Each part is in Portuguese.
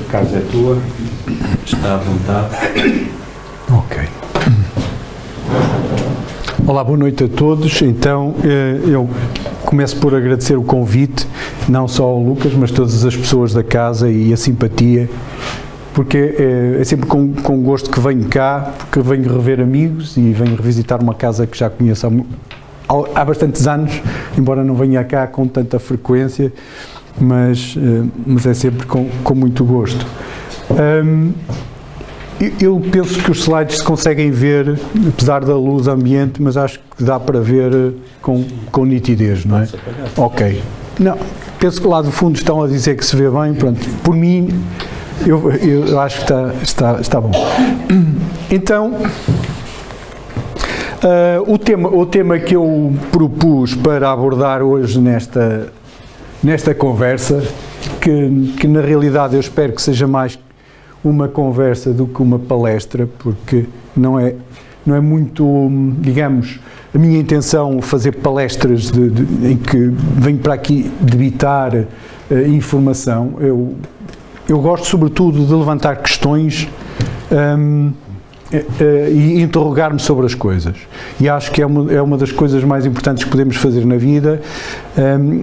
casa é tua, está à vontade. Ok. Olá, boa noite a todos. Então, eu começo por agradecer o convite, não só ao Lucas, mas todas as pessoas da casa e a simpatia, porque é sempre com gosto que venho cá, porque venho rever amigos e venho revisitar uma casa que já conheço há bastantes anos, embora não venha cá com tanta frequência, mas é sempre com muito gosto. Eu penso que os slides se conseguem ver, apesar da luz ambiente, mas acho que dá para ver com nitidez, não é? Ok. Não, penso que lá do fundo estão a dizer que se vê bem, pronto. Por mim, eu acho que está bom. Então, o tema que eu propus para abordar hoje nesta conversa, que na realidade eu espero que seja mais uma conversa do que uma palestra, porque não é muito, digamos, a minha intenção fazer palestras em que venho para aqui debitar informação. Eu gosto sobretudo de levantar questões e interrogar-me sobre as coisas, e acho que é uma das coisas mais importantes que podemos fazer na vida,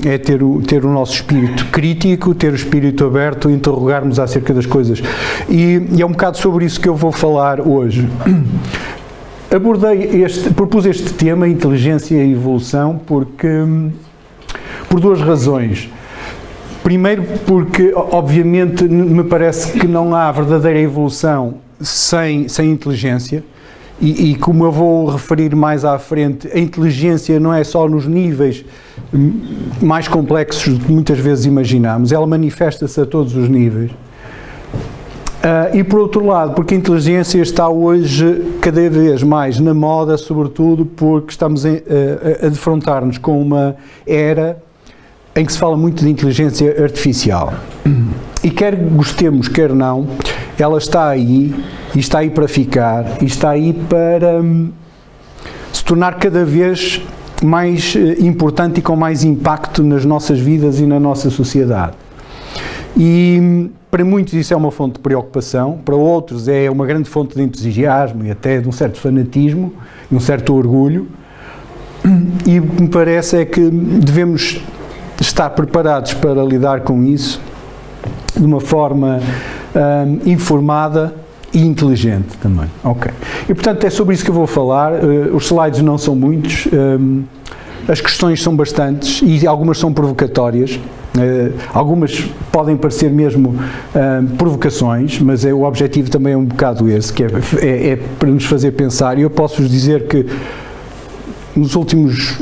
é ter o nosso espírito crítico, ter o espírito aberto, interrogarmos acerca das coisas, e é um bocado sobre isso que eu vou falar hoje. Propus este tema, inteligência e evolução, por duas razões. Primeiro, porque obviamente me parece que não há verdadeira evolução sem inteligência, e como eu vou referir mais à frente, a inteligência não é só nos níveis mais complexos do que muitas vezes imaginamos, ela manifesta-se a todos os níveis. E por outro lado, porque a inteligência está hoje cada vez mais na moda, sobretudo porque estamos a defrontar-nos com uma era em que se fala muito de inteligência artificial. E quer gostemos, quer não, ela está aí, e está aí para ficar, e está aí para se tornar cada vez mais importante e com mais impacto nas nossas vidas e na nossa sociedade. E para muitos isso é uma fonte de preocupação, para outros é uma grande fonte de entusiasmo e até de um certo fanatismo e um certo orgulho, e o que me parece é que devemos estar preparados para lidar com isso de uma forma informada e inteligente também. Ok. E portanto é sobre isso que eu vou falar. Os slides não são muitos, as questões são bastantes e algumas são provocatórias. Algumas podem parecer mesmo provocações, mas o objetivo também é um bocado esse, que é para nos fazer pensar. E eu posso-vos dizer que nos últimos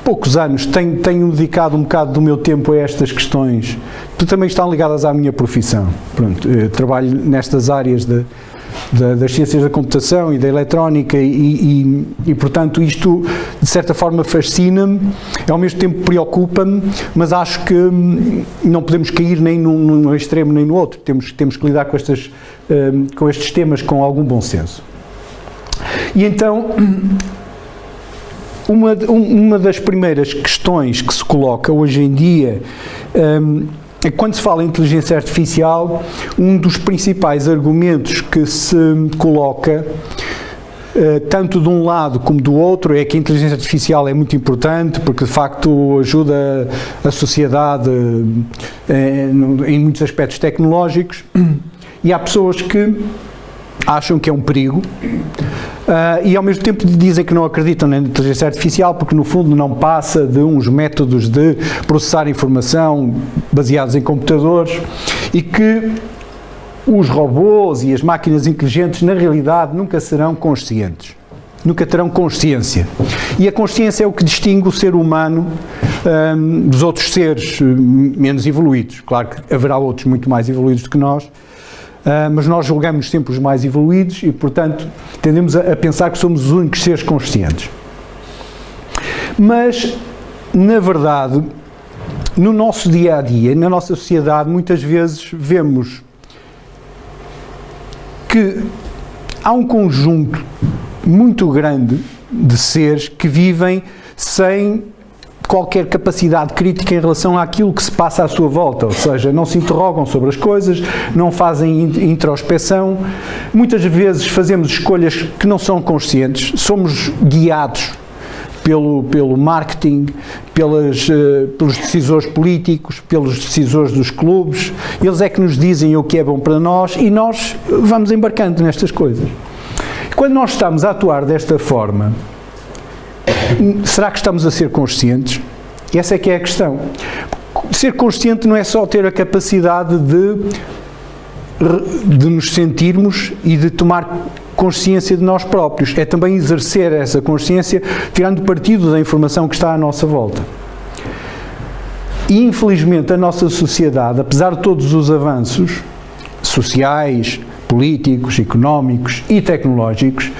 poucos anos tenho dedicado um bocado do meu tempo a estas questões, que também estão ligadas à minha profissão. Pronto, trabalho nestas áreas das ciências da computação e da eletrónica e portanto isto de certa forma fascina-me, ao mesmo tempo preocupa-me, mas acho que não podemos cair nem num extremo nem no outro, temos que lidar com estes temas com algum bom senso. E então uma das primeiras questões que se coloca hoje em dia é que, quando se fala em inteligência artificial, um dos principais argumentos que se coloca, tanto de um lado como do outro, é que a inteligência artificial é muito importante porque de facto ajuda a sociedade em muitos aspectos tecnológicos, e há pessoas que acham que é um perigo, e ao mesmo tempo dizem que não acreditam na inteligência artificial porque no fundo não passa de uns métodos de processar informação baseados em computadores, e que os robôs e as máquinas inteligentes na realidade nunca serão conscientes, nunca terão consciência, e a consciência é o que distingue o ser humano dos outros seres menos evoluídos. Claro que haverá outros muito mais evoluídos do que nós, mas nós julgamos sempre os mais evoluídos e, portanto, tendemos a pensar que somos os únicos seres conscientes. Mas, na verdade, no nosso dia-a-dia, na nossa sociedade, muitas vezes vemos que há um conjunto muito grande de seres que vivem qualquer capacidade crítica em relação àquilo que se passa à sua volta, ou seja, não se interrogam sobre as coisas, não fazem introspeção, muitas vezes fazemos escolhas que não são conscientes, somos guiados pelo marketing, pelos decisores políticos, pelos decisores dos clubes, eles é que nos dizem o que é bom para nós e nós vamos embarcando nestas coisas. Quando nós estamos a atuar desta forma, será que estamos a ser conscientes? Essa é que é a questão. Ser consciente não é só ter a capacidade de nos sentirmos e de tomar consciência de nós próprios, é também exercer essa consciência tirando partido da informação que está à nossa volta. E infelizmente a nossa sociedade, apesar de todos os avanços sociais, políticos, económicos e tecnológicos,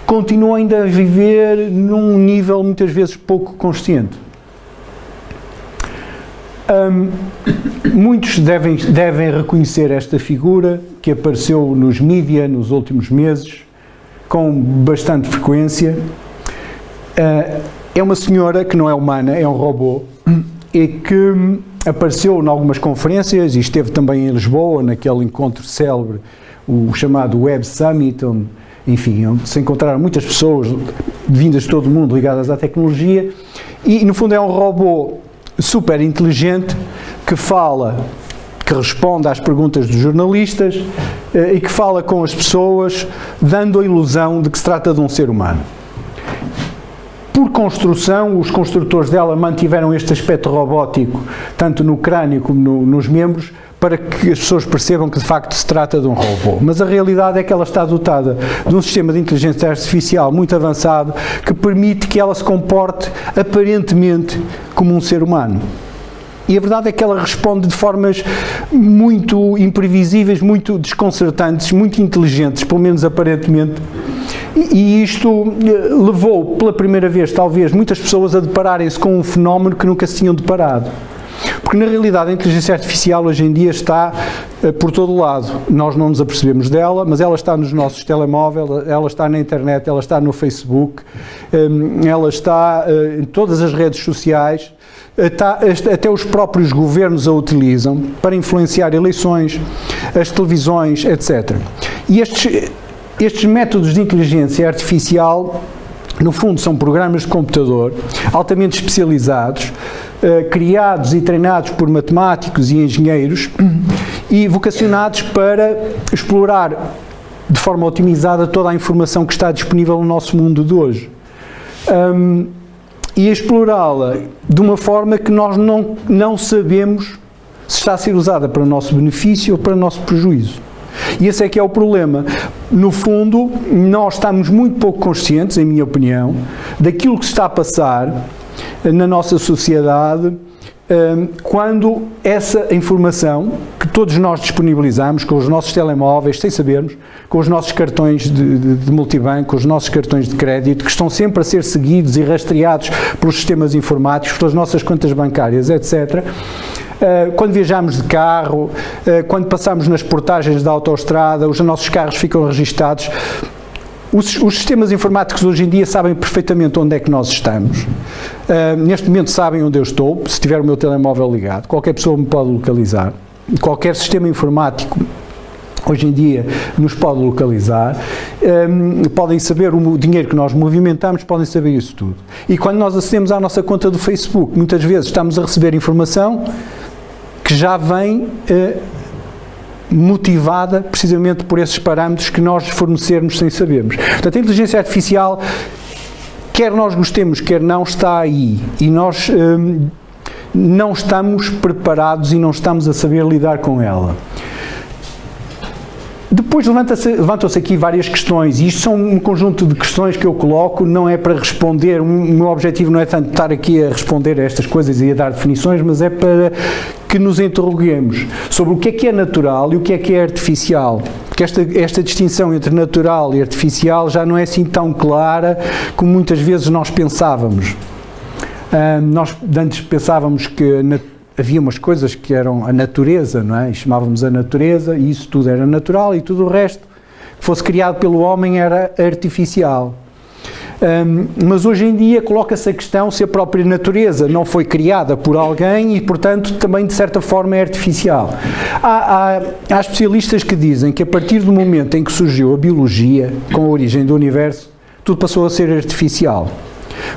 continua ainda a viver num nível muitas vezes pouco consciente. Muitos devem reconhecer esta figura que apareceu nos mídia nos últimos meses, com bastante frequência. É uma senhora que não é humana, é um robô, e que apareceu em algumas conferências e esteve também em Lisboa, naquele encontro célebre, o chamado Web Summit, onde, enfim, onde se encontraram muitas pessoas vindas de todo o mundo ligadas à tecnologia, e no fundo é um robô super inteligente que fala, que responde às perguntas dos jornalistas e que fala com as pessoas, dando a ilusão de que se trata de um ser humano. Por construção, os construtores dela mantiveram este aspecto robótico, tanto no crânio como nos membros, para que as pessoas percebam que de facto se trata de um robô. Mas a realidade é que ela está dotada de um sistema de inteligência artificial muito avançado que permite que ela se comporte aparentemente como um ser humano. E a verdade é que ela responde de formas muito imprevisíveis, muito desconcertantes, muito inteligentes, pelo menos aparentemente. E isto levou pela primeira vez, talvez, muitas pessoas a depararem-se com um fenómeno que nunca se tinham deparado. Porque, na realidade, a inteligência artificial hoje em dia está por todo o lado. Nós não nos apercebemos dela, mas ela está nos nossos telemóveis, ela está na internet, ela está no Facebook, ela está em todas as redes sociais, até os próprios governos a utilizam para influenciar eleições, as televisões, etc. E estes métodos de inteligência artificial, no fundo, são programas de computador altamente especializados, criados e treinados por matemáticos e engenheiros e vocacionados para explorar de forma otimizada toda a informação que está disponível no nosso mundo de hoje. E explorá-la de uma forma que nós não sabemos se está a ser usada para o nosso benefício ou para o nosso prejuízo. E esse é que é o problema. No fundo, nós estamos muito pouco conscientes, em minha opinião, daquilo que se está a passar na nossa sociedade quando essa informação que todos nós disponibilizamos com os nossos telemóveis, sem sabermos, com os nossos cartões de multibanco, com os nossos cartões de crédito, que estão sempre a ser seguidos e rastreados pelos sistemas informáticos, pelas nossas contas bancárias, etc., quando viajamos de carro, quando passamos nas portagens da autoestrada, os nossos carros ficam registados. Os sistemas informáticos hoje em dia sabem perfeitamente onde é que nós estamos. Neste momento sabem onde eu estou, se tiver o meu telemóvel ligado. Qualquer pessoa me pode localizar. Qualquer sistema informático hoje em dia nos pode localizar. Podem saber o dinheiro que nós movimentamos, podem saber isso tudo. E quando nós acedemos à nossa conta do Facebook, muitas vezes estamos a receber informação que já vem motivada precisamente por esses parâmetros que nós fornecermos sem sabermos. Portanto, a inteligência artificial, quer nós gostemos, quer não, está aí. E nós não estamos preparados e não estamos a saber lidar com ela. Depois levantam-se aqui várias questões, e isto são um conjunto de questões que eu coloco, não é para responder, o meu objetivo não é tanto estar aqui a responder a estas coisas e a dar definições, mas é para que nos interroguemos sobre o que é natural e o que é artificial. Porque esta distinção entre natural e artificial já não é assim tão clara como muitas vezes nós pensávamos. Nós antes pensávamos que havia umas coisas que eram a natureza, não é? E chamávamos a natureza, e isso tudo era natural, e tudo o resto que fosse criado pelo homem era artificial. Mas hoje em dia coloca-se a questão se a própria natureza não foi criada por alguém e, portanto, também de certa forma é artificial. Há especialistas que dizem que a partir do momento em que surgiu a biologia, com a origem do universo, tudo passou a ser artificial.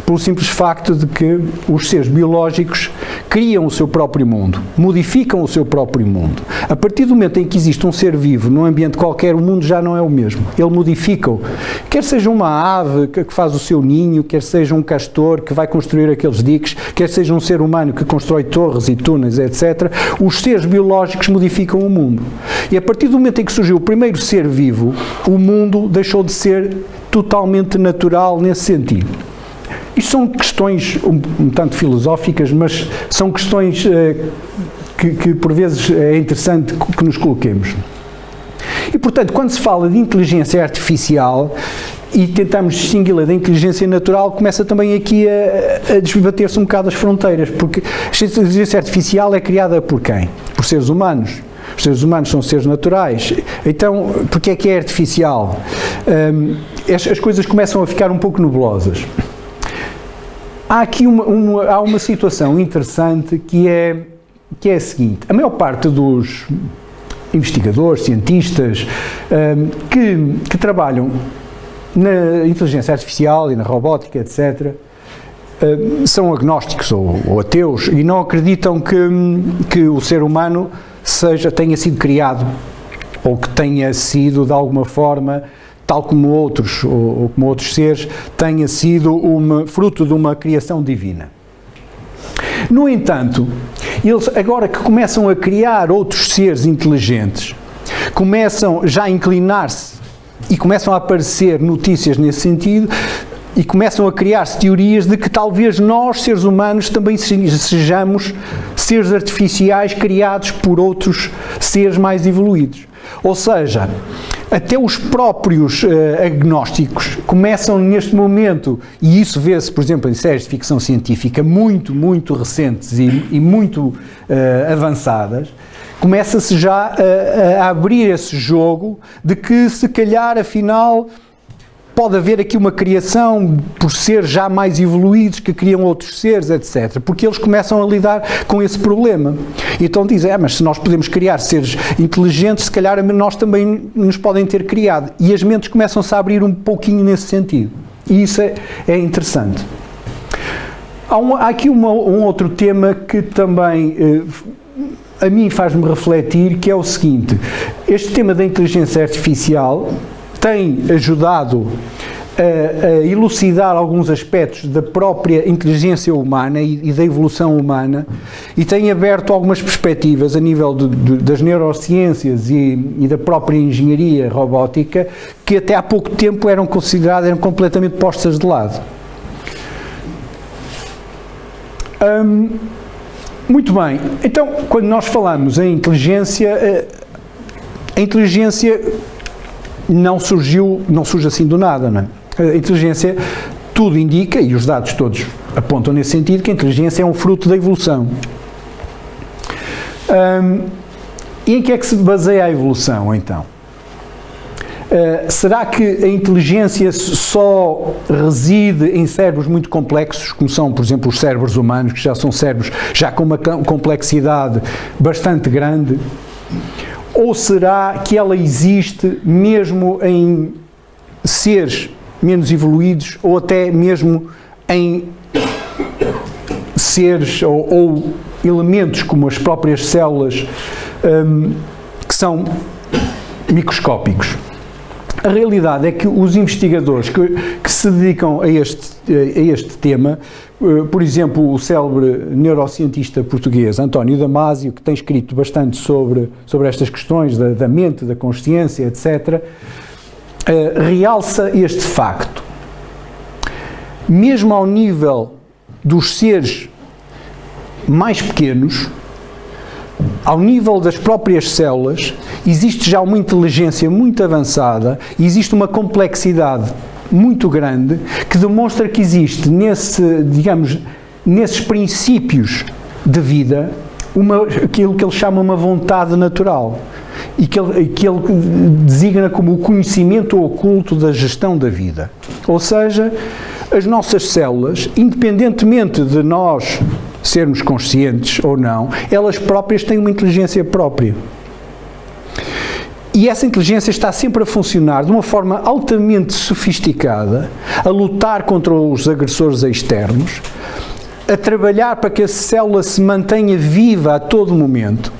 Pelo simples facto de que os seres biológicos criam o seu próprio mundo, modificam o seu próprio mundo. A partir do momento em que existe um ser vivo num ambiente qualquer, o mundo já não é o mesmo. Ele modifica-o. Quer seja uma ave que faz o seu ninho, quer seja um castor que vai construir aqueles diques, quer seja um ser humano que constrói torres e túneis, etc. Os seres biológicos modificam o mundo. E a partir do momento em que surgiu o primeiro ser vivo, o mundo deixou de ser totalmente natural nesse sentido. Isto são questões um tanto filosóficas, mas são questões que por vezes é interessante que nos coloquemos. E, portanto, quando se fala de inteligência artificial e tentamos distingui-la da inteligência natural, começa também aqui a desbater-se um bocado as fronteiras, porque a inteligência artificial é criada por quem? Por seres humanos. Os seres humanos são seres naturais. Então, porque é que é artificial? As coisas começam a ficar um pouco nebulosas. Há aqui uma situação interessante que é a seguinte: a maior parte dos investigadores, cientistas que trabalham na inteligência artificial e na robótica, etc., são agnósticos ou ateus e não acreditam que o ser humano tenha sido criado ou que tenha sido de alguma forma, tal como outros, ou como outros seres, tenha sido fruto de uma criação divina. No entanto, eles agora que começam a criar outros seres inteligentes, começam já a inclinar-se e começam a aparecer notícias nesse sentido e começam a criar-se teorias de que talvez nós, seres humanos, também sejamos seres artificiais criados por outros seres mais evoluídos. Ou seja, até os próprios agnósticos começam neste momento, e isso vê-se, por exemplo, em séries de ficção científica muito, muito recentes e muito avançadas, começa-se já a abrir esse jogo de que, se calhar, afinal, pode haver aqui uma criação por seres já mais evoluídos que criam outros seres, etc. Porque eles começam a lidar com esse problema. Então dizem, mas se nós podemos criar seres inteligentes, se calhar nós também nos podem ter criado. E as mentes começam-se a abrir um pouquinho nesse sentido. E isso é interessante. Há aqui um outro tema que também a mim faz-me refletir, que é o seguinte: este tema da inteligência artificial tem ajudado a elucidar alguns aspectos da própria inteligência humana e da evolução humana, e tem aberto algumas perspectivas a nível das neurociências e da própria engenharia robótica, que até há pouco tempo eram completamente postas de lado. Muito bem, então, quando nós falamos em inteligência, a inteligência não surge assim do nada, não é? A inteligência, tudo indica, e os dados todos apontam nesse sentido, que a inteligência é um fruto da evolução. E em que é que se baseia a evolução, então? Será que a inteligência só reside em cérebros muito complexos, como são, por exemplo, os cérebros humanos, que já são cérebros já com uma complexidade bastante grande? Ou será que ela existe mesmo em seres menos evoluídos, ou até mesmo em seres ou elementos como as próprias células, que são microscópicos? A realidade é que os investigadores que se dedicam a este tema, por exemplo, o célebre neurocientista português António Damasio, que tem escrito bastante sobre estas questões da mente, da consciência, etc., realça este facto. Mesmo ao nível dos seres mais pequenos, ao nível das próprias células, existe já uma inteligência muito avançada, existe uma complexidade muito grande que demonstra que existe nesses princípios de vida aquilo que ele chama uma vontade natural e que ele designa como o conhecimento oculto da gestão da vida. Ou seja, as nossas células, independentemente de nós sermos conscientes ou não, elas próprias têm uma inteligência própria. E essa inteligência está sempre a funcionar de uma forma altamente sofisticada, a lutar contra os agressores externos, a trabalhar para que a célula se mantenha viva a todo momento,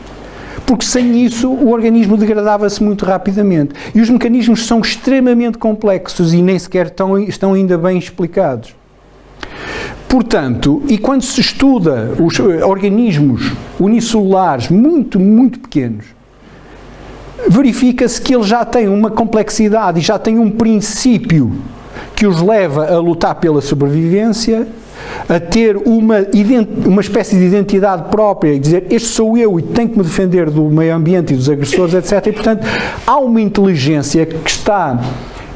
porque sem isso o organismo degradava-se muito rapidamente. E os mecanismos são extremamente complexos e nem sequer estão ainda bem explicados. Portanto, e quando se estuda os organismos unicelulares muito, muito pequenos, verifica-se que eles já têm uma complexidade e já têm um princípio que os leva a lutar pela sobrevivência, a ter uma espécie de identidade própria e dizer, este sou eu e tenho que me defender do meio ambiente e dos agressores, etc. E, portanto, há uma inteligência que está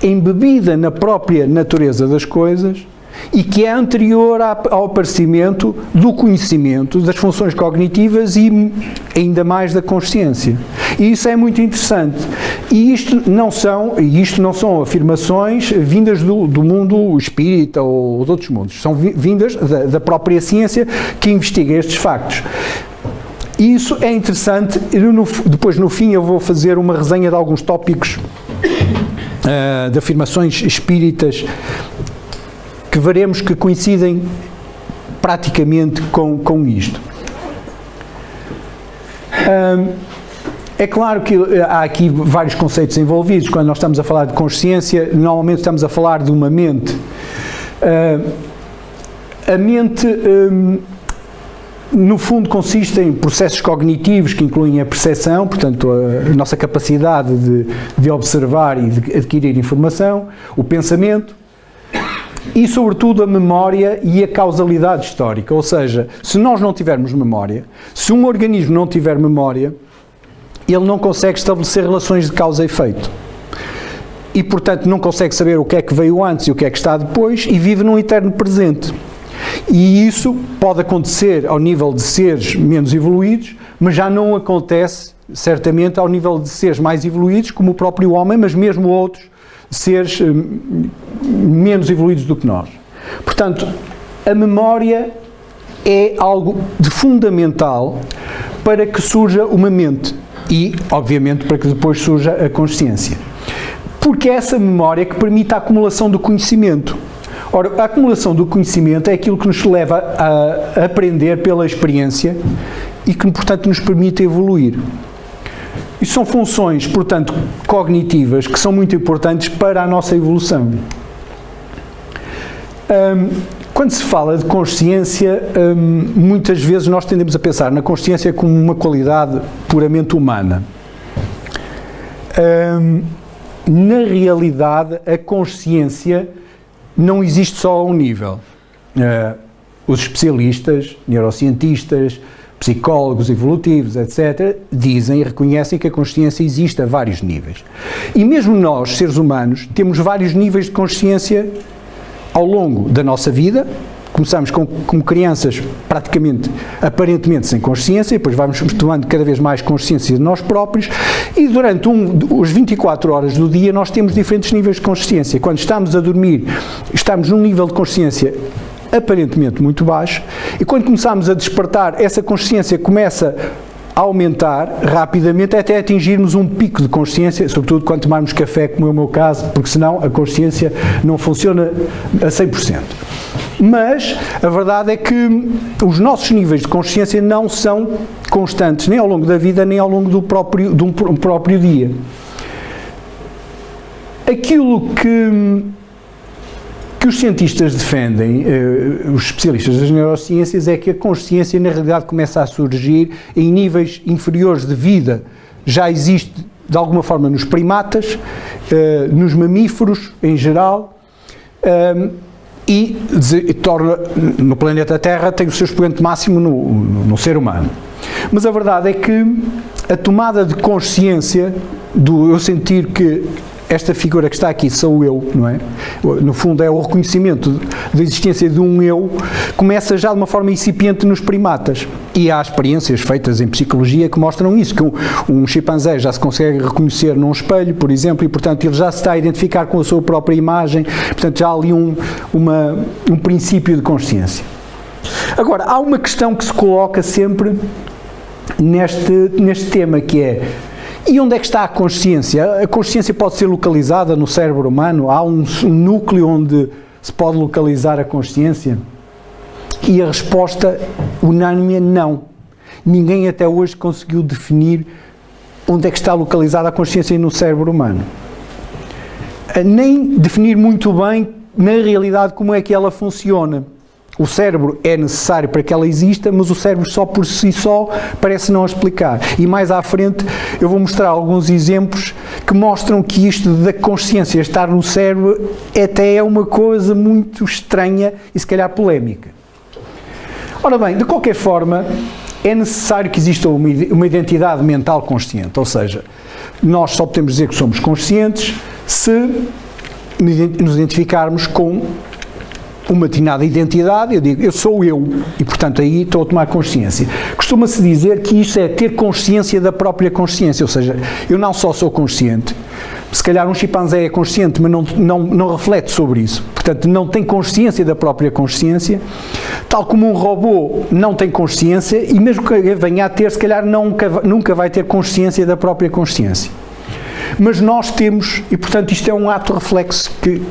embebida na própria natureza das coisas e que é anterior ao aparecimento do conhecimento, das funções cognitivas e ainda mais da consciência. E isso é muito interessante. E isto não são afirmações vindas do mundo espírita ou de outros mundos, são vindas da própria ciência que investiga estes factos. E isso é interessante. Depois, no fim, eu vou fazer uma resenha de alguns tópicos de afirmações espíritas que veremos que coincidem praticamente com isto. É claro que há aqui vários conceitos envolvidos. Quando nós estamos a falar de consciência, normalmente estamos a falar de uma mente. A mente, no fundo, consiste em processos cognitivos que incluem a percepção, portanto, a nossa capacidade de observar e de adquirir informação, o pensamento, e, sobretudo, a memória e a causalidade histórica. Ou seja, se nós não tivermos memória, se um organismo não tiver memória, ele não consegue estabelecer relações de causa e efeito. E, portanto, não consegue saber o que é que veio antes e o que é que está depois e vive num eterno presente. E isso pode acontecer ao nível de seres menos evoluídos, mas já não acontece, certamente, ao nível de seres mais evoluídos, como o próprio homem, mas mesmo outros seres menos evoluídos do que nós. Portanto, a memória é algo de fundamental para que surja uma mente e, obviamente, para que depois surja a consciência. Porque é essa memória que permite a acumulação do conhecimento. Ora, a acumulação do conhecimento é aquilo que nos leva a aprender pela experiência e que, portanto, nos permite evoluir. E são funções, portanto, cognitivas que são muito importantes para a nossa evolução. Quando se fala de consciência, muitas vezes nós tendemos a pensar na consciência como uma qualidade puramente humana. Na realidade, a consciência não existe só a um nível. Os especialistas, neurocientistas, psicólogos evolutivos, etc., dizem e reconhecem que a consciência existe a vários níveis. E mesmo nós, seres humanos, temos vários níveis de consciência ao longo da nossa vida. Começamos como crianças aparentemente sem consciência, depois vamos tomando cada vez mais consciência de nós próprios e durante os 24 horas do dia nós temos diferentes níveis de consciência. Quando estamos a dormir, estamos num nível de consciência aparentemente muito baixo e quando começamos a despertar, essa consciência começa a aumentar rapidamente até atingirmos um pico de consciência, sobretudo quando tomarmos café, como é o meu caso, porque senão a consciência não funciona a 100%. Mas a verdade é que os nossos níveis de consciência não são constantes, nem ao longo da vida, nem ao longo de um próprio dia. Aquilo que os cientistas defendem, os especialistas das neurociências, é que a consciência na realidade começa a surgir em níveis inferiores de vida. Já existe de alguma forma nos primatas, nos mamíferos em geral, e torna, no planeta Terra, tem o seu expoente máximo no ser humano. Mas a verdade é que a tomada de consciência, do eu sentir que esta figura que está aqui sou eu, não é? No fundo é o reconhecimento da existência de um eu, começa já de uma forma incipiente nos primatas. E há experiências feitas em psicologia que mostram isso, que um chimpanzé já se consegue reconhecer num espelho, por exemplo, e portanto ele já se está a identificar com a sua própria imagem, portanto já há ali um princípio de consciência. Agora, há uma questão que se coloca sempre neste tema, que é: e onde é que está a consciência? A consciência pode ser localizada no cérebro humano? Há um núcleo onde se pode localizar a consciência? E a resposta unânime é não. Ninguém até hoje conseguiu definir onde é que está localizada a consciência no cérebro humano. Nem definir muito bem, na realidade, como é que ela funciona. O cérebro é necessário para que ela exista, mas o cérebro só por si só parece não explicar. E mais à frente eu vou mostrar alguns exemplos que mostram que isto da consciência estar no cérebro até é uma coisa muito estranha e se calhar polémica. Ora bem, de qualquer forma, é necessário que exista uma identidade mental consciente, ou seja, nós só podemos dizer que somos conscientes se nos identificarmos com uma determinada identidade. Eu digo, eu sou eu, e portanto aí estou a tomar consciência. Costuma-se dizer que isto é ter consciência da própria consciência, ou seja, eu não só sou consciente, se calhar um chimpanzé é consciente, mas não reflete sobre isso, portanto não tem consciência da própria consciência, tal como um robô não tem consciência, e mesmo que venha a ter, se calhar nunca vai ter consciência da própria consciência. Mas nós temos, e portanto isto é um ato reflexo que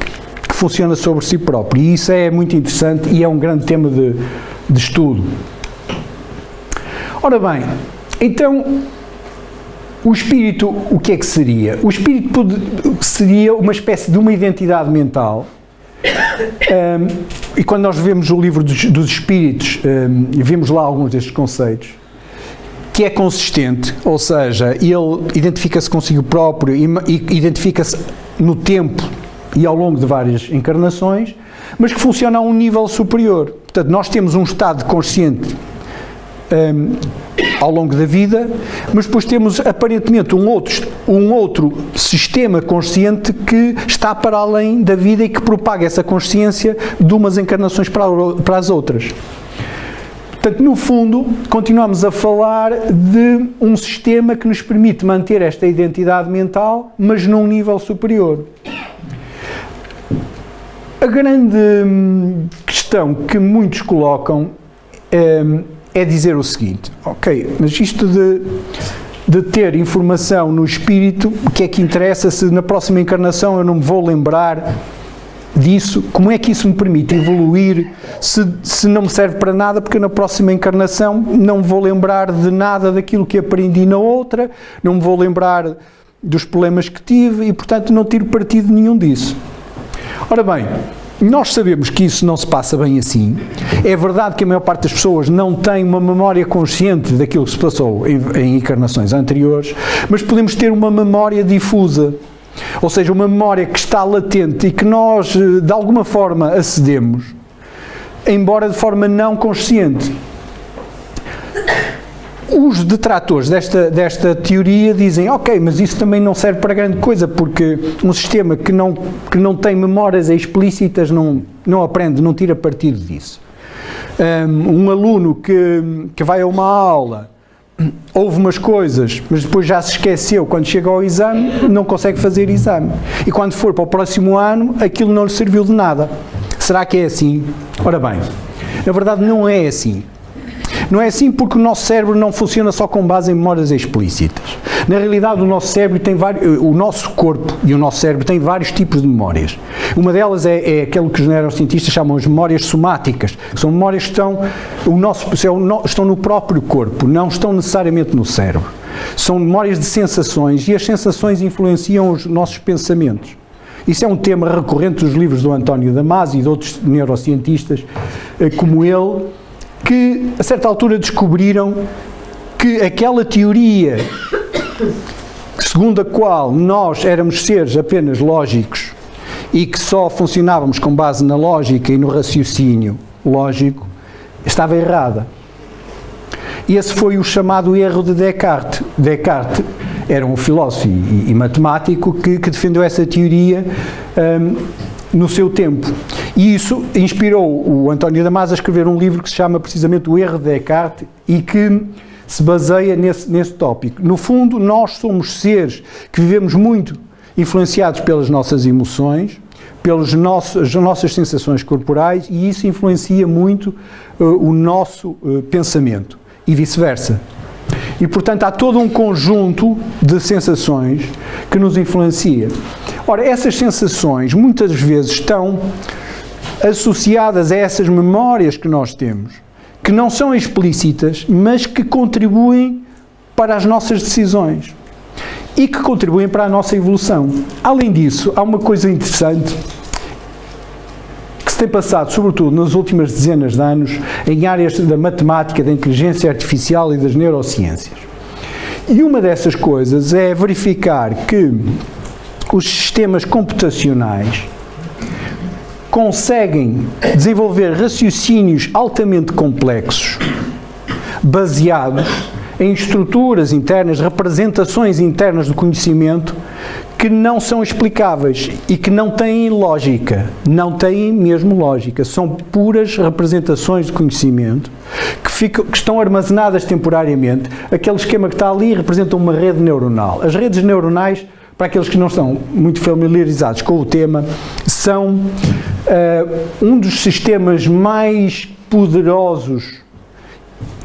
funciona sobre si próprio, e isso é muito interessante e é um grande tema de estudo. Ora bem, então o espírito, o que é que seria? O espírito seria uma espécie de uma identidade mental, e quando nós vemos o livro dos espíritos, vemos lá alguns destes conceitos, que é consistente, ou seja, ele identifica-se consigo próprio e identifica-se no tempo e ao longo de várias encarnações, mas que funciona a um nível superior. Portanto, nós temos um estado consciente ao longo da vida, mas depois temos aparentemente um outro sistema consciente que está para além da vida e que propaga essa consciência de umas encarnações para as outras. Portanto, no fundo, continuamos a falar de um sistema que nos permite manter esta identidade mental, mas num nível superior. A grande questão que muitos colocam é dizer o seguinte: ok, mas isto de ter informação no espírito, o que é que interessa se na próxima encarnação eu não me vou lembrar disso? Como é que isso me permite evoluir se não me serve para nada, porque na próxima encarnação não me vou lembrar de nada daquilo que aprendi na outra, não me vou lembrar dos problemas que tive e, portanto, não tiro partido nenhum disso. Ora bem, nós sabemos que isso não se passa bem assim. É verdade que a maior parte das pessoas não tem uma memória consciente daquilo que se passou em encarnações anteriores, mas podemos ter uma memória difusa, ou seja, uma memória que está latente e que nós, de alguma forma, acedemos, embora de forma não consciente. Os detratores desta teoria dizem, ok, mas isso também não serve para grande coisa, porque um sistema que não tem memórias explícitas não aprende, não tira partido disso. Um aluno que vai a uma aula, ouve umas coisas, mas depois já se esqueceu, quando chega ao exame, não consegue fazer exame. E quando for para o próximo ano, aquilo não lhe serviu de nada. Será que é assim? Ora bem, na verdade não é assim. Não é assim porque o nosso cérebro não funciona só com base em memórias explícitas. Na realidade, o nosso corpo e o nosso cérebro têm vários tipos de memórias. Uma delas é aquilo que os neurocientistas chamam as memórias somáticas, que são memórias que estão no próprio corpo, não estão necessariamente no cérebro. São memórias de sensações e as sensações influenciam os nossos pensamentos. Isso é um tema recorrente dos livros do António Damasio e de outros neurocientistas como ele, que a certa altura descobriram que aquela teoria segundo a qual nós éramos seres apenas lógicos e que só funcionávamos com base na lógica e no raciocínio lógico, estava errada. E esse foi o chamado erro de Descartes. Descartes era um filósofo e matemático que defendeu essa teoria no seu tempo. E isso inspirou o António Damasio a escrever um livro que se chama precisamente O Erro de Descartes e que se baseia nesse tópico. No fundo, nós somos seres que vivemos muito influenciados pelas nossas emoções, pelas nossas sensações corporais, e isso influencia muito o nosso pensamento e vice-versa. E, portanto, há todo um conjunto de sensações que nos influencia. Ora, essas sensações muitas vezes estão associadas a essas memórias que nós temos, que não são explícitas, mas que contribuem para as nossas decisões e que contribuem para a nossa evolução. Além disso, há uma coisa interessante que se tem passado, sobretudo nas últimas dezenas de anos, em áreas da matemática, da inteligência artificial e das neurociências. E uma dessas coisas é verificar que os sistemas computacionais conseguem desenvolver raciocínios altamente complexos, baseados em estruturas internas, representações internas do conhecimento que não são explicáveis e que não têm lógica, não têm mesmo lógica, são puras representações de conhecimento que estão armazenadas temporariamente. Aquele esquema que está ali representa uma rede neuronal. As redes neuronais, para aqueles que não estão muito familiarizados com o tema, são um dos sistemas mais poderosos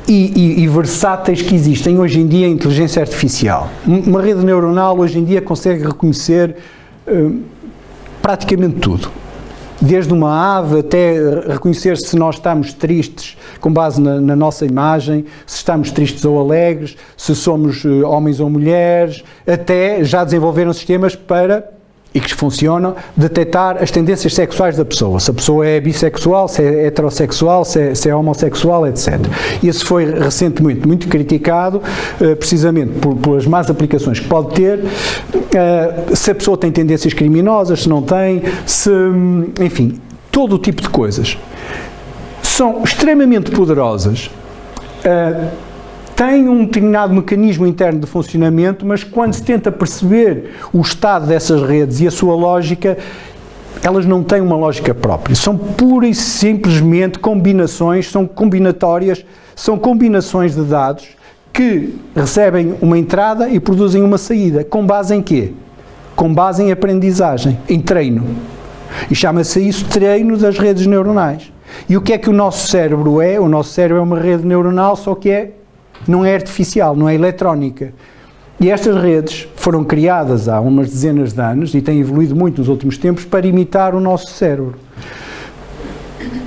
e versáteis que existem hoje em dia em inteligência artificial. Uma rede neuronal hoje em dia consegue reconhecer praticamente tudo. Desde uma ave até reconhecer se nós estamos tristes com base na nossa imagem, se estamos tristes ou alegres, se somos homens ou mulheres, até já desenvolveram sistemas para, e que funcionam, detectar as tendências sexuais da pessoa. Se a pessoa é bissexual, se é heterossexual, se é homossexual, etc. Isso foi recentemente muito criticado, precisamente pelas más aplicações que pode ter, se a pessoa tem tendências criminosas, se não tem, enfim, todo o tipo de coisas. São extremamente poderosas, têm um determinado mecanismo interno de funcionamento, mas quando se tenta perceber o estado dessas redes e a sua lógica, elas não têm uma lógica própria. São pura e simplesmente combinações, são combinatórias, são combinações de dados que recebem uma entrada e produzem uma saída. Com base em quê? Com base em aprendizagem, em treino. E chama-se isso treino das redes neuronais. E o que é que o nosso cérebro é? O nosso cérebro é uma rede neuronal, só que não é artificial, não é eletrónica. E estas redes foram criadas há umas dezenas de anos e têm evoluído muito nos últimos tempos para imitar o nosso cérebro.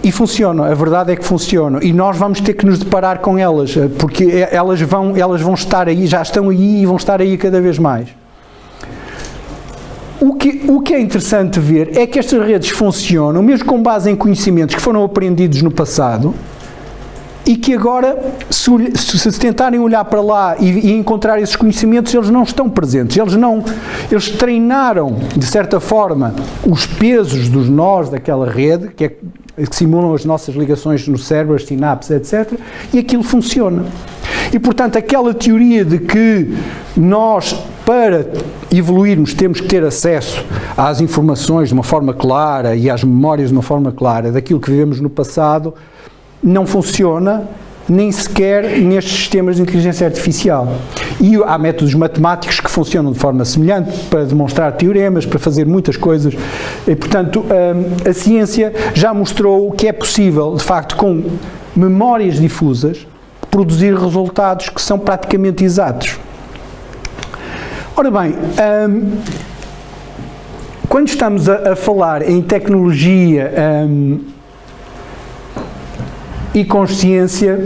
E funcionam, a verdade é que funcionam. E nós vamos ter que nos deparar com elas, porque elas vão estar aí, já estão aí e vão estar aí cada vez mais. O que é interessante ver é que estas redes funcionam, mesmo com base em conhecimentos que foram aprendidos no passado, e que agora, se tentarem olhar para lá e encontrar esses conhecimentos, eles não estão presentes. Eles treinaram, de certa forma, os pesos dos nós daquela rede, que simulam as nossas ligações no cérebro, as sinapses, etc., e aquilo funciona. E, portanto, aquela teoria de que nós, para evoluirmos, temos que ter acesso às informações de uma forma clara e às memórias de uma forma clara daquilo que vivemos no passado, não funciona nem sequer nestes sistemas de inteligência artificial. E há métodos matemáticos que funcionam de forma semelhante para demonstrar teoremas, para fazer muitas coisas. E, portanto, a ciência já mostrou que é possível, de facto, com memórias difusas, produzir resultados que são praticamente exatos. Ora bem, quando estamos a falar em tecnologia e consciência,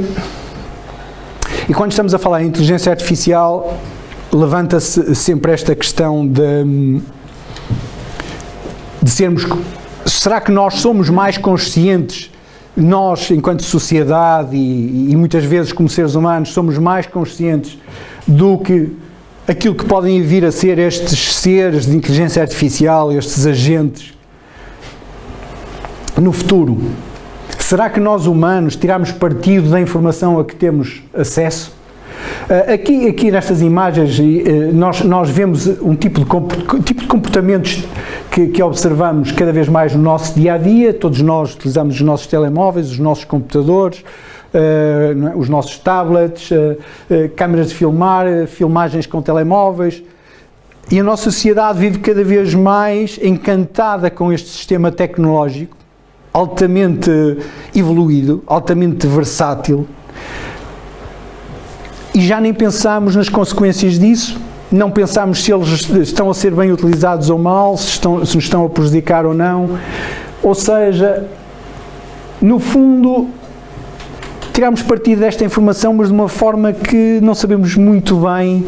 e quando estamos a falar em inteligência artificial, levanta-se sempre esta questão de sermos... Será que nós somos mais conscientes, nós enquanto sociedade e muitas vezes como seres humanos, somos mais conscientes do que aquilo que podem vir a ser estes seres de inteligência artificial, estes agentes, no futuro? Será que nós humanos tiramos partido da informação a que temos acesso? Aqui nestas imagens nós vemos um tipo de comportamentos que observamos cada vez mais no nosso dia-a-dia. Todos nós utilizamos os nossos telemóveis, os nossos computadores, os nossos tablets, câmaras de filmar, filmagens com telemóveis. E a nossa sociedade vive cada vez mais encantada com este sistema tecnológico, altamente evoluído, altamente versátil. E já nem pensamos nas consequências disso, não pensamos se eles estão a ser bem utilizados ou mal, se nos estão a prejudicar ou não. Ou seja, no fundo, tiramos partido desta informação, mas de uma forma que não sabemos muito bem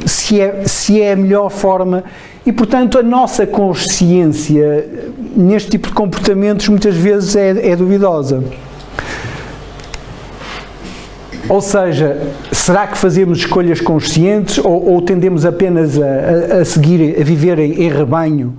se é a melhor forma, e portanto a nossa consciência neste tipo de comportamentos muitas vezes é duvidosa. Ou seja, será que fazemos escolhas conscientes ou tendemos apenas a seguir, a viver em rebanho,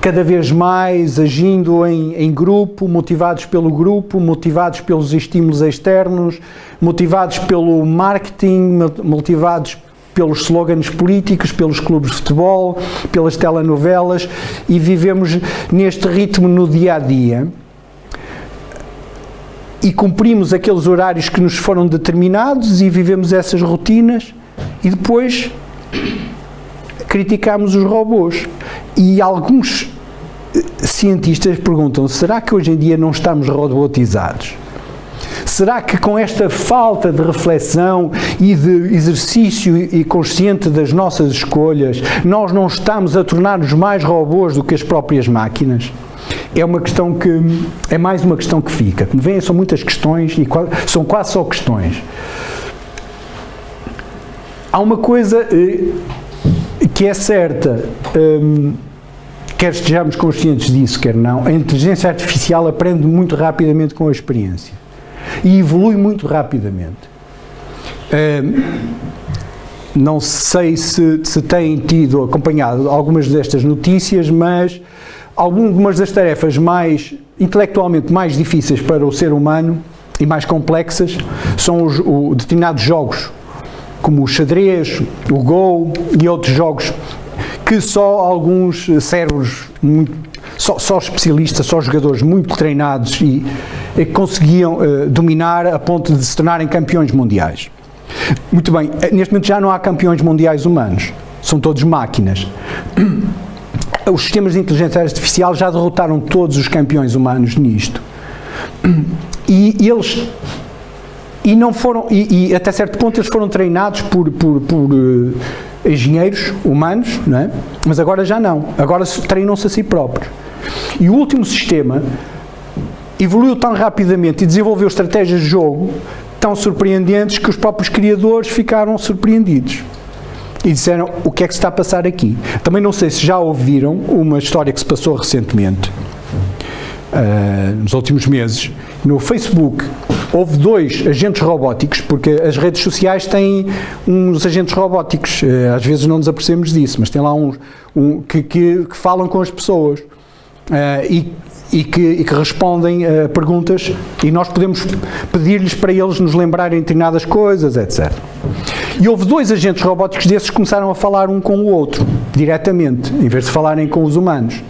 cada vez mais agindo em grupo, motivados pelo grupo, motivados pelos estímulos externos, motivados pelo marketing, motivados pelos slogans políticos, pelos clubes de futebol, pelas telenovelas, e vivemos neste ritmo no dia-a-dia e cumprimos aqueles horários que nos foram determinados e vivemos essas rotinas e depois criticamos os robôs. E alguns cientistas perguntam: será que hoje em dia não estamos robotizados? Será que com esta falta de reflexão e de exercício e consciente das nossas escolhas, nós não estamos a tornar-nos mais robôs do que as próprias máquinas? É uma questão que, é mais uma questão que fica. Como veem, são muitas questões e são quase só questões. Há uma coisa que é certa, quer estejamos conscientes disso, quer não, a inteligência artificial aprende muito rapidamente com a experiência e evolui muito rapidamente. Não sei se têm acompanhado algumas destas notícias, mas algumas das tarefas intelectualmente mais difíceis para o ser humano e mais complexas são os determinados jogos, como o xadrez, o Go e outros jogos que só alguns cérebros, só especialistas, só jogadores muito treinados e conseguiam dominar a ponto de se tornarem campeões mundiais. Muito bem, neste momento já não há campeões mundiais humanos, são todos máquinas. Os sistemas de inteligência artificial já derrotaram todos os campeões humanos nisto. E eles não foram, e até certo ponto eles foram treinados por engenheiros humanos, não é? Mas agora já não, agora treinam-se a si próprios. E o último sistema evoluiu tão rapidamente e desenvolveu estratégias de jogo tão surpreendentes que os próprios criadores ficaram surpreendidos. E disseram: o que é que se está a passar aqui? Também não sei se já ouviram uma história que se passou recentemente, nos últimos meses. No Facebook houve 2 agentes robóticos, porque as redes sociais têm uns agentes robóticos, às vezes não nos apercebemos disso, mas tem lá uns que falam com as pessoas e que respondem a perguntas, e nós podemos pedir-lhes para eles nos lembrarem determinadas coisas, etc. E houve 2 agentes robóticos desses que começaram a falar um com o outro, diretamente, em vez de falarem com os humanos.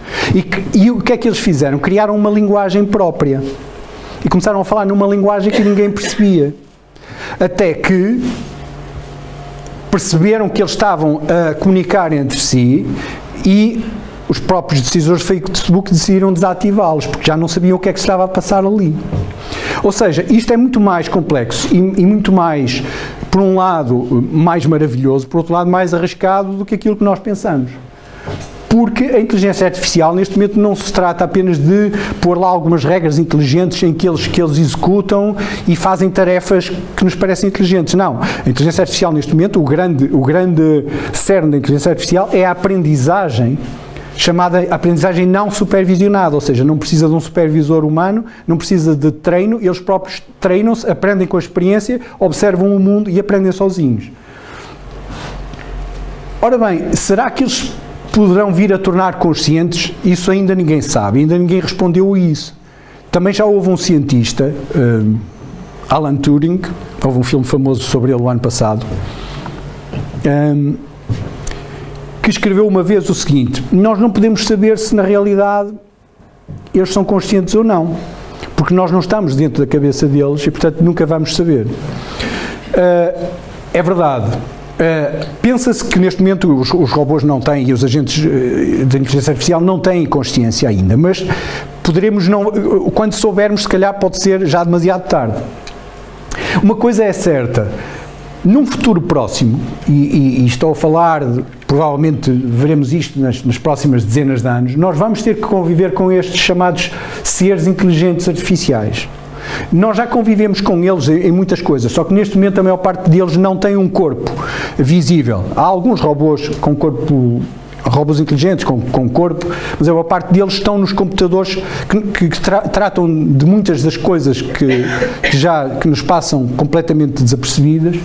E o que é que eles fizeram? Criaram uma linguagem própria. E começaram a falar numa linguagem que ninguém percebia. Até que perceberam que eles estavam a comunicar entre si e os próprios decisores do Facebook decidiram desativá-los, porque já não sabiam o que é que se estava a passar ali. Ou seja, isto é muito mais complexo e muito mais, por um lado, mais maravilhoso, por outro lado, mais arriscado do que aquilo que nós pensamos. Porque a inteligência artificial, neste momento, não se trata apenas de pôr lá algumas regras inteligentes em que eles executam e fazem tarefas que nos parecem inteligentes. Não. A inteligência artificial, neste momento, o grande cerne da inteligência artificial é a aprendizagem, chamada aprendizagem não supervisionada, ou seja, não precisa de um supervisor humano, não precisa de treino, eles próprios treinam-se, aprendem com a experiência, observam o mundo e aprendem sozinhos. Ora bem, será que eles poderão vir a tornar conscientes? Isso ainda ninguém sabe, ainda ninguém respondeu a isso. Também já houve um cientista, Alan Turing, houve um filme famoso sobre ele o ano passado, que escreveu uma vez o seguinte: nós não podemos saber se na realidade eles são conscientes ou não, porque nós não estamos dentro da cabeça deles e, portanto, nunca vamos saber. É verdade. Pensa-se que neste momento os robôs não têm, e os agentes de inteligência artificial não têm consciência ainda, mas poderemos não, quando soubermos, se calhar pode ser já demasiado tarde. Uma coisa é certa: num futuro próximo, e estou a falar, provavelmente veremos isto nas próximas dezenas de anos, nós vamos ter que conviver com estes chamados seres inteligentes artificiais. Nós já convivemos com eles em muitas coisas, só que neste momento a maior parte deles não tem um corpo visível. Há alguns robôs com corpo, robôs inteligentes com corpo, mas a maior parte deles estão nos computadores que tratam de muitas das coisas que nos passam completamente desapercebidas,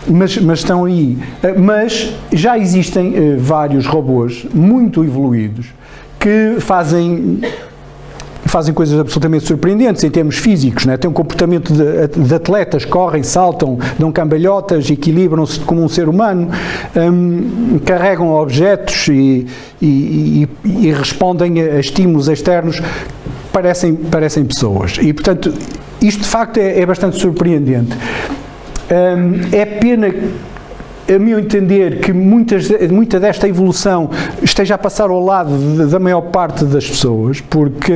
mas estão aí. Mas já existem vários robôs muito evoluídos que fazem coisas absolutamente surpreendentes em termos físicos, né? Têm um comportamento de atletas, correm, saltam, dão cambalhotas, equilibram-se como um ser humano, carregam objetos e respondem a estímulos externos, parecem pessoas. E, portanto, isto de facto é bastante surpreendente. É pena, a meu entender, que muita desta evolução esteja a passar ao lado da maior parte das pessoas, porque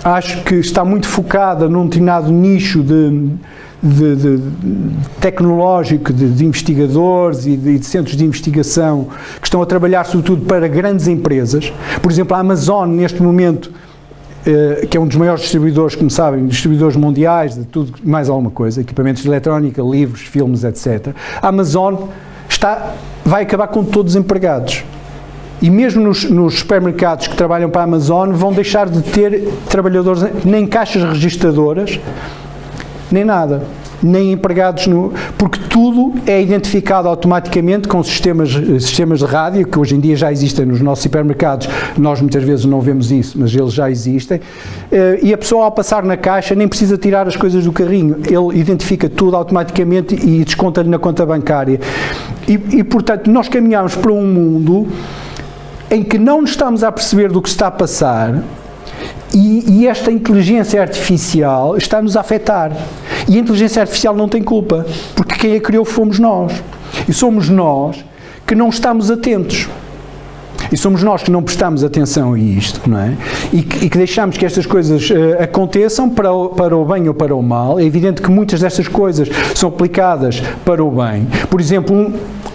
acho que está muito focada num determinado nicho de tecnológico, de investigadores e de centros de investigação que estão a trabalhar sobretudo para grandes empresas. Por exemplo, a Amazon, neste momento, que é um dos maiores distribuidores, como sabem, distribuidores mundiais de tudo, mais alguma coisa, equipamentos de eletrónica, livros, filmes, etc. A Amazon vai acabar com todos os empregados. E mesmo nos supermercados que trabalham para a Amazon vão deixar de ter trabalhadores, nem caixas registadoras, nem nada, nem empregados, porque tudo é identificado automaticamente com sistemas de rádio, que hoje em dia já existem nos nossos supermercados. Nós muitas vezes não vemos isso, mas eles já existem, e a pessoa, ao passar na caixa, nem precisa tirar as coisas do carrinho, ele identifica tudo automaticamente e desconta-lhe na conta bancária. E portanto, nós caminhamos para um mundo em que não nos estamos a perceber do que se está a passar, e esta inteligência artificial está-nos a afetar. E a inteligência artificial não tem culpa, porque quem a criou fomos nós. E somos nós que não estamos atentos. E somos nós que não prestamos atenção a isto, não é? E que deixamos que estas coisas aconteçam para o bem ou para o mal. É evidente que muitas destas coisas são aplicadas para o bem. Por exemplo,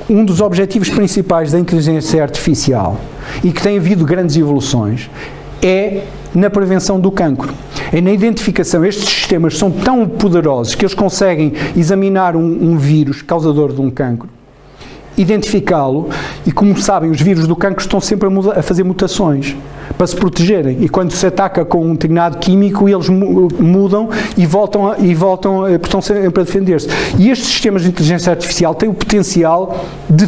um dos objetivos principais da inteligência artificial, e que tem havido grandes evoluções, é na prevenção do cancro. É na identificação. Estes sistemas são tão poderosos que eles conseguem examinar um vírus causador de um cancro, identificá-lo, e como sabem, os vírus do cancro estão sempre a fazer mutações para se protegerem, e quando se ataca com um determinado químico, eles mudam e voltam, estão sempre a defender-se. E estes sistemas de inteligência artificial têm o potencial de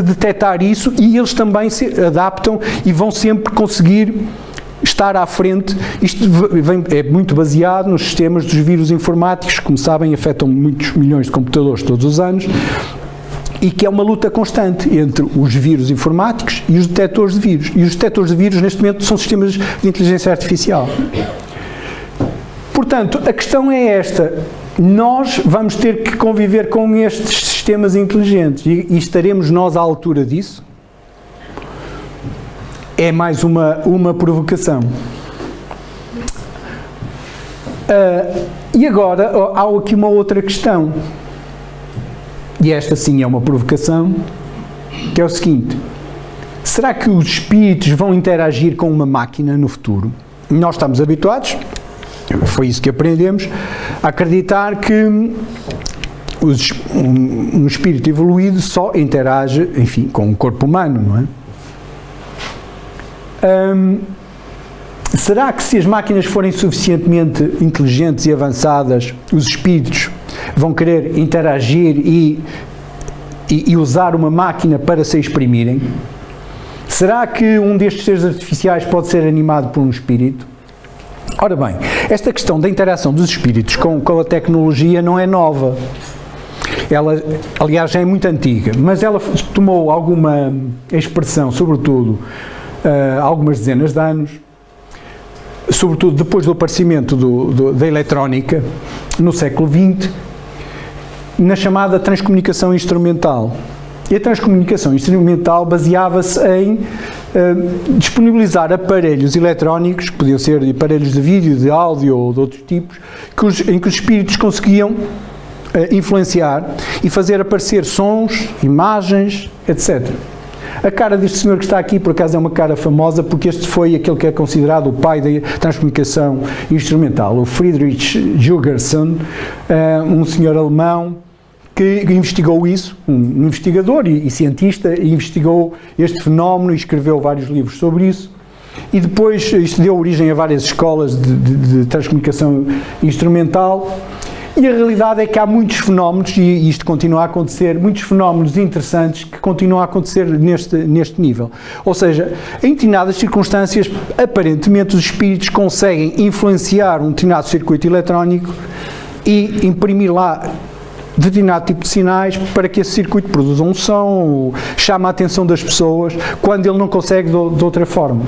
detectar isso, e eles também se adaptam e vão sempre conseguir estar à frente. Isto é muito baseado nos sistemas dos vírus informáticos, que, como sabem, afetam muitos milhões de computadores todos os anos, e que é uma luta constante entre os vírus informáticos e os detectores de vírus. E os detectores de vírus, neste momento, são sistemas de inteligência artificial. Portanto, a questão é esta: nós vamos ter que conviver com estes sistemas inteligentes, e estaremos nós à altura disso? É mais uma provocação. E agora há aqui uma outra questão, e esta sim é uma provocação, que é o seguinte: será que os espíritos vão interagir com uma máquina no futuro? Nós estamos habituados, foi isso que aprendemos, a acreditar que um espírito evoluído só interage, enfim, com um corpo humano, não é? Será que, se as máquinas forem suficientemente inteligentes e avançadas, os espíritos vão querer interagir e usar uma máquina para se exprimirem? Será que um destes seres artificiais pode ser animado por um espírito? Ora bem, esta questão da interação dos espíritos com a tecnologia não é nova. Ela, aliás, já é muito antiga, mas ela tomou alguma expressão, sobretudo, há algumas dezenas de anos, sobretudo depois do aparecimento da eletrónica, no século XX, na chamada transcomunicação instrumental. E a transcomunicação instrumental baseava-se em disponibilizar aparelhos eletrónicos, que podiam ser aparelhos de vídeo, de áudio ou de outros tipos, em que os espíritos conseguiam influenciar e fazer aparecer sons, imagens, etc. A cara deste senhor que está aqui, por acaso, é uma cara famosa, porque este foi aquele que é considerado o pai da transcomunicação instrumental, o Friedrich Jürgensen, um senhor alemão que investigou isso, um investigador e cientista, e investigou este fenómeno e escreveu vários livros sobre isso. E depois isto deu origem a várias escolas de transcomunicação instrumental. E a realidade é que há muitos fenómenos, e isto continua a acontecer, muitos fenómenos interessantes que continuam a acontecer neste nível. Ou seja, em determinadas circunstâncias, aparentemente os espíritos conseguem influenciar um determinado circuito eletrónico e imprimir lá determinado tipo de sinais para que esse circuito produza um som, chame a atenção das pessoas, quando ele não consegue de outra forma.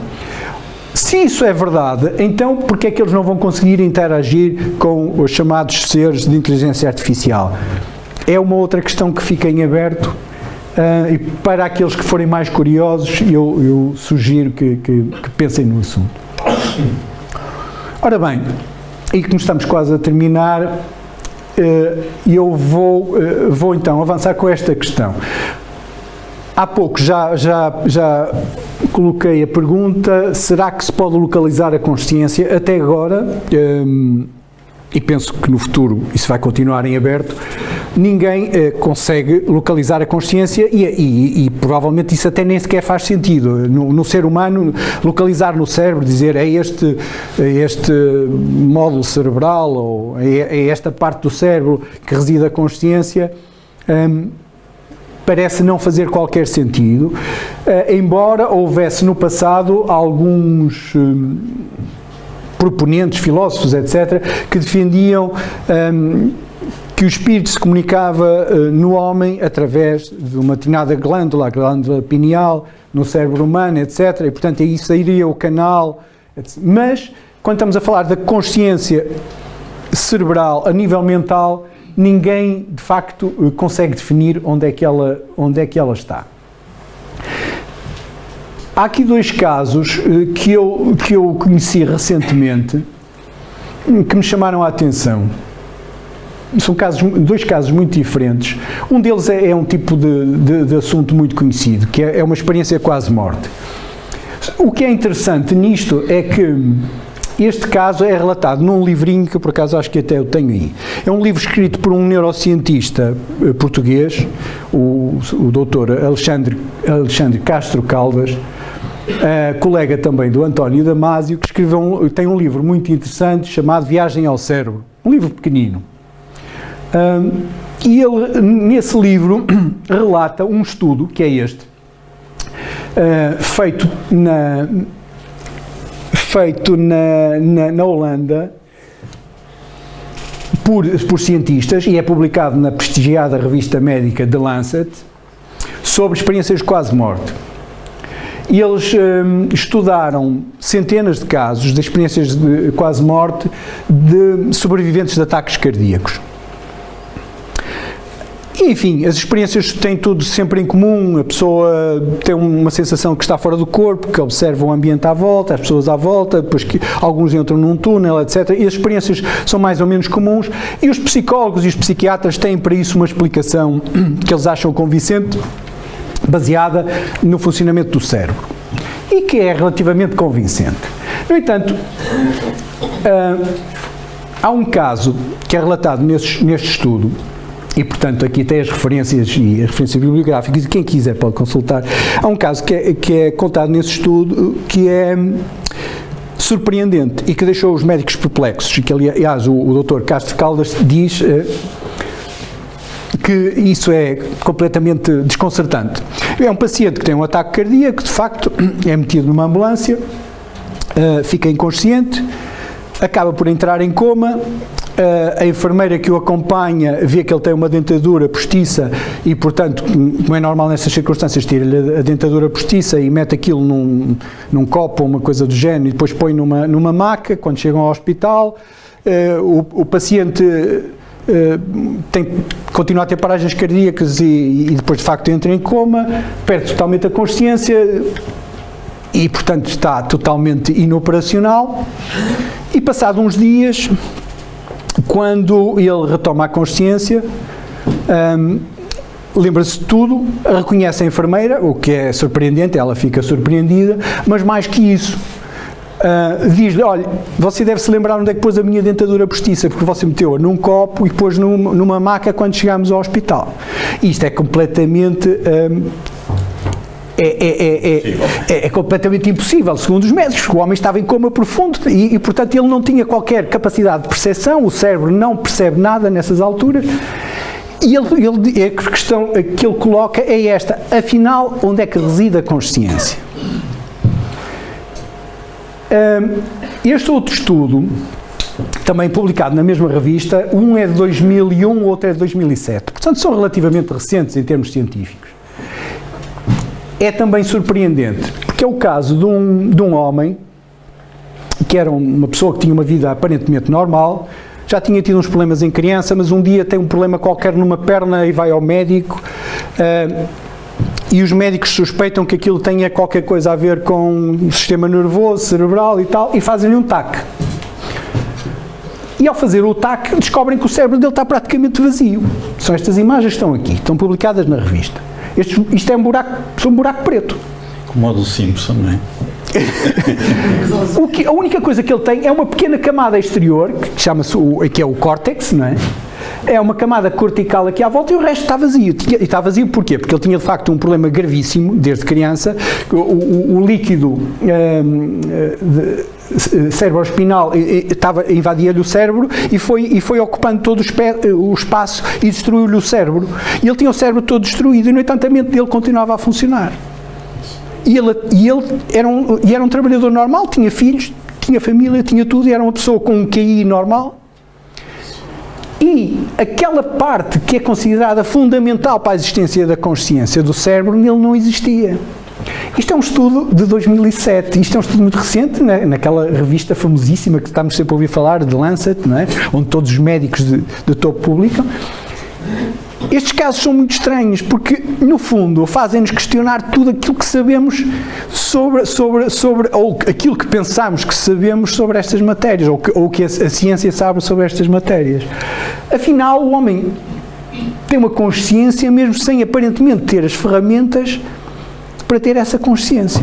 Se isso é verdade, então porque é que eles não vão conseguir interagir com os chamados seres de inteligência artificial? É uma outra questão que fica em aberto, e para aqueles que forem mais curiosos, eu sugiro que pensem no assunto. Ora bem, e como estamos quase a terminar, eu vou então avançar com esta questão. Há pouco já coloquei a pergunta: será que se pode localizar a consciência? Até agora, e penso que no futuro isso vai continuar em aberto, ninguém consegue localizar a consciência e provavelmente isso até nem sequer faz sentido. No ser humano, localizar no cérebro, dizer é este módulo cerebral ou é esta parte do cérebro que reside a consciência, parece não fazer qualquer sentido, embora houvesse no passado alguns proponentes, filósofos, etc., que defendiam que o espírito se comunicava no homem através de uma determinada glândula, a glândula pineal, no cérebro humano, etc., e portanto aí sairia o canal, etc. Mas, quando estamos a falar da consciência cerebral a nível mental, ninguém, de facto, consegue definir onde é que ela está. Há aqui dois casos que eu conheci recentemente que me chamaram a atenção. São dois casos muito diferentes. Um deles é um tipo de assunto muito conhecido, que é uma experiência quase morte. O que é interessante nisto é que este caso é relatado num livrinho que eu, por acaso, acho que até eu tenho aí. É um livro escrito por um neurocientista português, o Dr. Alexandre Castro Caldas, colega também do António Damasio, que tem um livro muito interessante chamado Viagem ao Cérebro, um livro pequenino. E ele, nesse livro, relata um estudo, que é este, feito na Holanda por cientistas, e é publicado na prestigiada revista médica The Lancet, sobre experiências de quase morte. E eles estudaram centenas de casos de experiências de quase morte de sobreviventes de ataques cardíacos. E, enfim, as experiências têm tudo sempre em comum. A pessoa tem uma sensação que está fora do corpo, que observa o ambiente à volta, as pessoas à volta, depois que alguns entram num túnel, etc. E as experiências são mais ou menos comuns. E os psicólogos e os psiquiatras têm para isso uma explicação que eles acham convincente, baseada no funcionamento do cérebro, e que é relativamente convincente. No entanto, há um caso que é relatado neste estudo, e portanto aqui tem as referências e as referências bibliográficas, e quem quiser pode consultar. Há um caso que é contado nesse estudo que é surpreendente e que deixou os médicos perplexos, e que aliás o Dr. Castro Caldas diz que isso é completamente desconcertante. É um paciente que tem um ataque cardíaco, de facto, é metido numa ambulância, fica inconsciente, acaba por entrar em coma. A enfermeira que o acompanha vê que ele tem uma dentadura postiça e, portanto, como é normal nessas circunstâncias, tira-lhe a dentadura postiça e mete aquilo num copo ou uma coisa do género e depois põe numa maca. Quando chegam ao hospital, o paciente continua a ter paragens cardíacas e depois, de facto, entra em coma, perde totalmente a consciência e, portanto, está totalmente inoperacional. E, passado uns dias, quando ele retoma a consciência, lembra-se de tudo, reconhece a enfermeira, o que é surpreendente, ela fica surpreendida, mas mais que isso, diz-lhe: olha, você deve se lembrar onde é que pôs a minha dentadura postiça, porque você meteu-a num copo e pôs numa maca quando chegámos ao hospital. Isto é completamente... É completamente impossível, segundo os médicos. O homem estava em coma profundo e, portanto, ele não tinha qualquer capacidade de percepção, o cérebro não percebe nada nessas alturas. E a questão que ele coloca é esta: afinal, onde é que reside a consciência? Este outro estudo, também publicado na mesma revista, um é de 2001, o outro é de 2007, portanto são relativamente recentes em termos científicos. É também surpreendente, porque é o caso de um homem que era uma pessoa que tinha uma vida aparentemente normal, já tinha tido uns problemas em criança, mas um dia tem um problema qualquer numa perna e vai ao médico, e os médicos suspeitam que aquilo tenha qualquer coisa a ver com o sistema nervoso, cerebral e tal, e fazem-lhe um TAC. E ao fazer o TAC, descobrem que o cérebro dele está praticamente vazio. São estas imagens que estão aqui, estão publicadas na revista. Isto é um buraco preto. Como o do Simpson, não é? A única coisa que ele tem é uma pequena camada exterior, que chama-se que é o córtex, não é? É uma camada cortical aqui à volta e o resto está vazio. E está vazio porquê? Porque ele tinha de facto um problema gravíssimo desde criança. O líquido cerebroespinal invadia-lhe o cérebro e foi ocupando todo o espaço e destruiu-lhe o cérebro. E ele tinha o cérebro todo destruído e, no entanto, a mente dele continuava a funcionar. E ele era um trabalhador normal, tinha filhos, tinha família, tinha tudo, e era uma pessoa com um QI normal. E aquela parte que é considerada fundamental para a existência da consciência do cérebro, nele não existia. Isto é um estudo de 2007, isto é um estudo muito recente, né? Naquela revista famosíssima que estamos sempre a ouvir falar, de Lancet, não é? Onde todos os médicos de topo publicam. Estes casos são muito estranhos porque, no fundo, fazem-nos questionar tudo aquilo que sabemos sobre ou aquilo que pensamos que sabemos sobre estas matérias, ou que a ciência sabe sobre estas matérias. Afinal, o homem tem uma consciência mesmo sem aparentemente ter as ferramentas para ter essa consciência.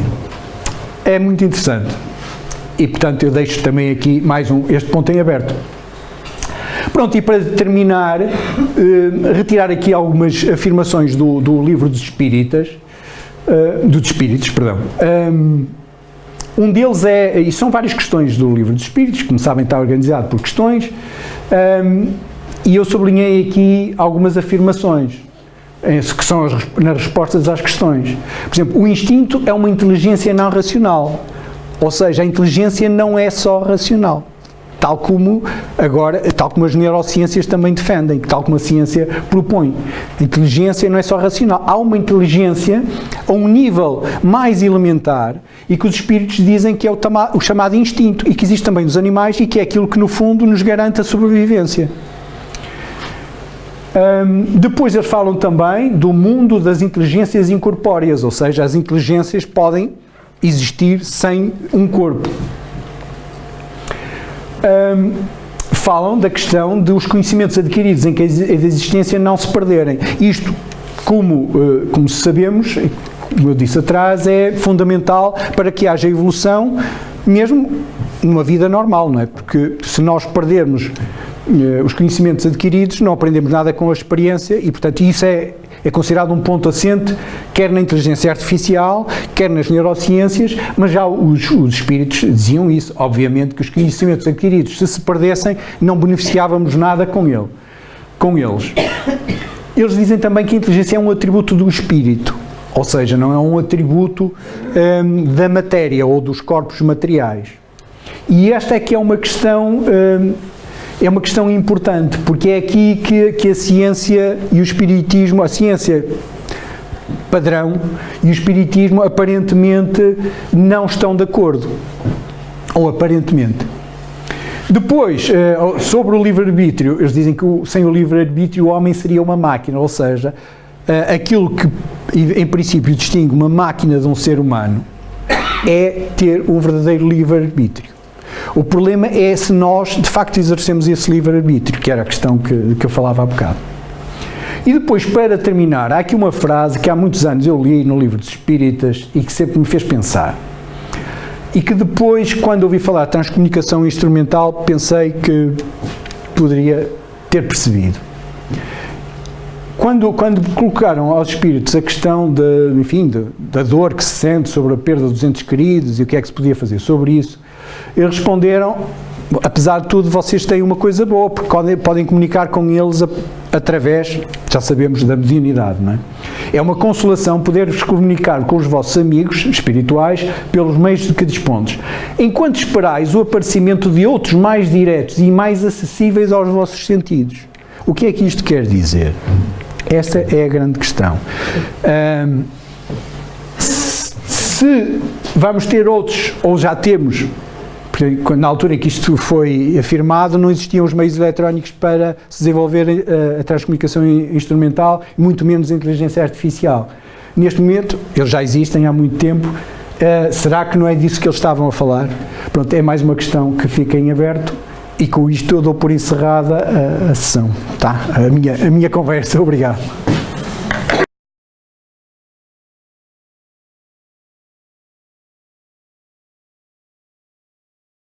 É muito interessante. E, portanto, eu deixo também aqui este ponto em aberto. Pronto, e para terminar, retirar aqui algumas afirmações do livro dos Espíritos, perdão. Um deles e são várias questões do livro dos Espíritos, como sabem está organizado por questões, e eu sublinhei aqui algumas afirmações, que são nas respostas às questões. Por exemplo, o instinto é uma inteligência não racional, ou seja, a inteligência não é só racional. Tal como as neurociências também defendem, tal como a ciência propõe. A inteligência não é só racional. Há uma inteligência a um nível mais elementar e que os espíritos dizem que é o chamado instinto e que existe também nos animais e que é aquilo que, no fundo, nos garante a sobrevivência. Depois eles falam também do mundo das inteligências incorpóreas, ou seja, as inteligências podem existir sem um corpo. Falam da questão dos conhecimentos adquiridos em que a existência não se perderem. Isto, como sabemos, como eu disse atrás, é fundamental para que haja evolução, mesmo numa vida normal, não é? Porque se nós perdermos os conhecimentos adquiridos, não aprendemos nada com a experiência e, portanto, isso é considerado um ponto assente, quer na inteligência artificial, quer nas neurociências, mas já os espíritos diziam isso, obviamente que os conhecimentos adquiridos, se perdessem, não beneficiávamos nada com eles. Eles dizem também que a inteligência é um atributo do espírito, ou seja, não é um atributo da matéria ou dos corpos materiais. E esta é que é uma questão importante, porque é aqui que a ciência e o espiritismo, a ciência padrão e o espiritismo aparentemente não estão de acordo, ou aparentemente. Depois, sobre o livre-arbítrio, eles dizem que sem o livre-arbítrio o homem seria uma máquina, ou seja, aquilo que em princípio distingue uma máquina de um ser humano é ter um verdadeiro livre-arbítrio. O problema é se nós de facto exercemos esse livre-arbítrio, que era a questão que eu falava há bocado. E depois, para terminar, há aqui uma frase que há muitos anos eu li no Livro dos Espíritas e que sempre me fez pensar. E que depois, quando ouvi falar de transcomunicação instrumental, pensei que poderia ter percebido. Quando colocaram aos espíritos a questão da dor que se sente sobre a perda dos entes queridos e o que é que se podia fazer sobre isso, eles responderam: apesar de tudo, vocês têm uma coisa boa, porque podem comunicar com eles através, já sabemos, da mediunidade, não é? É uma consolação poder-vos comunicar com os vossos amigos espirituais pelos meios de que dispondes, enquanto esperais o aparecimento de outros mais diretos e mais acessíveis aos vossos sentidos. O que é que isto quer dizer? Esta é a grande questão. Se vamos ter outros, ou já temos, porque na altura em que isto foi afirmado, não existiam os meios eletrónicos para se desenvolver a transcomunicação instrumental, muito menos a inteligência artificial. Neste momento, eles já existem há muito tempo. Será que não é disso que eles estavam a falar? Pronto, é mais uma questão que fica em aberto, e com isto eu dou por encerrada a sessão, tá? A minha conversa. Obrigado.